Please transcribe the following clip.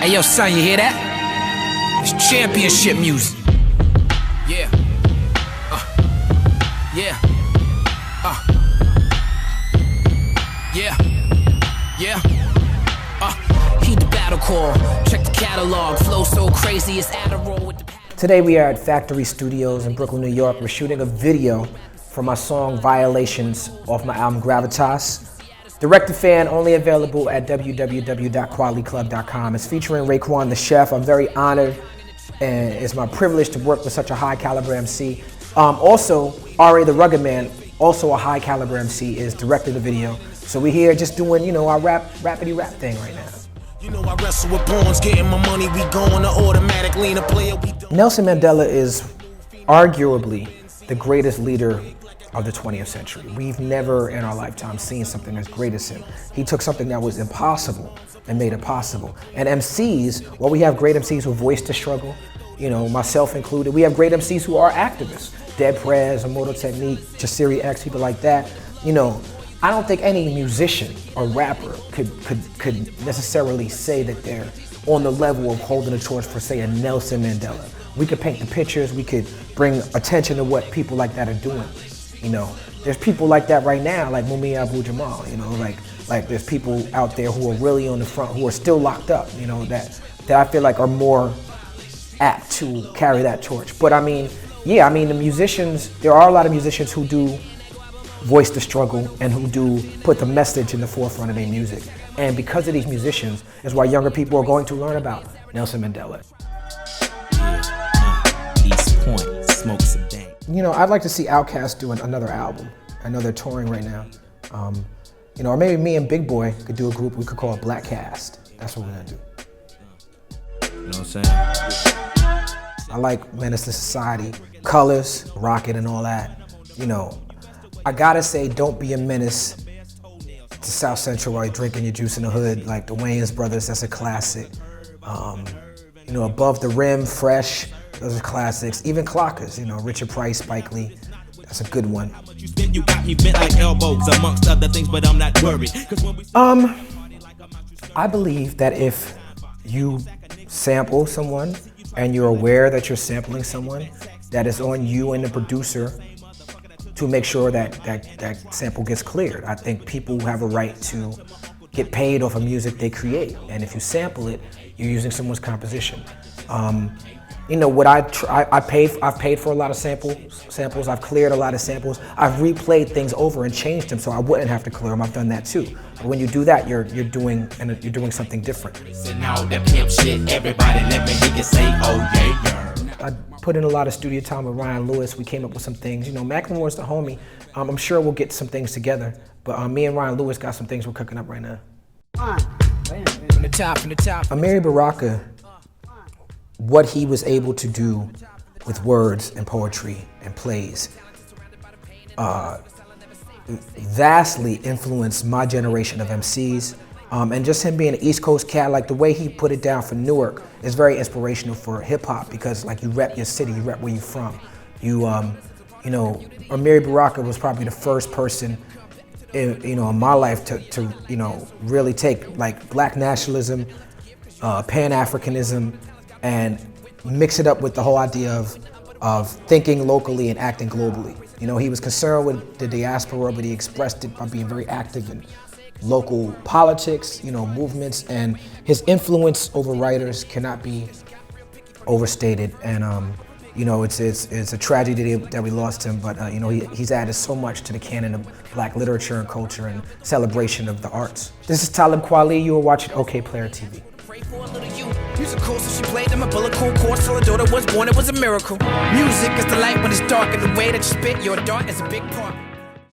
Hey, yo, son, you hear that? It's championship music. Yeah. Yeah. Yeah. Yeah. Heed the battle call. Check the catalog. Flow so crazy, it's Adderall with the... Today we are at Factory Studios in Brooklyn, New York. We're shooting a video for my song Violations off my album Gravitas. Direct to fan, only available at www.qualityclub.com. It's featuring Raekwon the Chef. I'm very honored, and it's my privilege to work with such a high caliber MC. Also, Ari the Rugged Man, also a high caliber MC, is directing the video. So we're here just doing, our rappity rap thing right now. You know I wrestle with pawns, getting my money, we going to automatic lean a player. Nelson Mandela is arguably the greatest leader of the 20th century. We've never in our lifetime seen something as great as him. He took something that was impossible and made it possible. And MCs, while we have great MCs who voice the struggle, myself included, we have great MCs who are activists. Dead Prez, Immortal Technique, Jasiri X, people like that. I don't think any musician or rapper could necessarily say that they're on the level of holding a torch for, say, a Nelson Mandela. We could paint the pictures, we could bring attention to what people like that are doing. There's people like that right now, like Mumia Abu-Jamal, like there's people out there who are really on the front, who are still locked up, that I feel like are more apt to carry that torch. But the musicians, there are a lot of musicians who do voice the struggle and who do put the message in the forefront of their music. And because of these musicians is why younger people are going to learn about Nelson Mandela. East Point, smoke some dank. I'd like to see Outkast doing another album. I know they're touring right now. Or maybe me and Big Boy could do a group we could call Black Cast. That's what we're gonna do. You know what I'm saying? I like Menace to Society, Colors, Rocket and all that. I gotta say, don't be a menace to South Central while you're drinking your juice in the hood, like the Wayans Brothers, that's a classic. Above the Rim, Fresh, those are classics. Even Clockers, Richard Price, Spike Lee, that's a good one. You got me bent like elbows, amongst other things, but I'm not worried. I believe that if you sample someone and you're aware that you're sampling someone, that it's on you and the producer to make sure that that sample gets cleared. I think people have a right to get paid off of music they create, and if you sample it, you're using someone's composition. I've paid for a lot of samples. I've cleared a lot of samples. I've replayed things over and changed them so I wouldn't have to clear them. I've done that too. But when you do that, you're doing something different. I put in a lot of studio time with Ryan Lewis. We came up with some things. Macklemore's the homie. I'm sure we'll get some things together. But me and Ryan Lewis got some things we're cooking up right now. From the top. Amiri Baraka, what he was able to do with words and poetry and plays vastly influenced my generation of MCs. And just him being an East Coast cat, like the way he put it down for Newark is very inspirational for hip hop because like you rep your city, you rep where you're from. Amiri Baraka was probably the first person in my life to really take like black nationalism, Pan-Africanism, and mix it up with the whole idea of thinking locally and acting globally. He was concerned with the diaspora, but he expressed it by being very active in local politics, movements, and his influence over writers cannot be overstated. And it's a tragedy that we lost him, but he's added so much to the canon of black literature and culture and celebration of the arts. This is Talib Kweli. You are watching Okayplayer TV. Musical, so she played them a bullet cool course till her daughter was born. It was a miracle. Music is the light when it's dark, and the way that you spit your dart is a big part.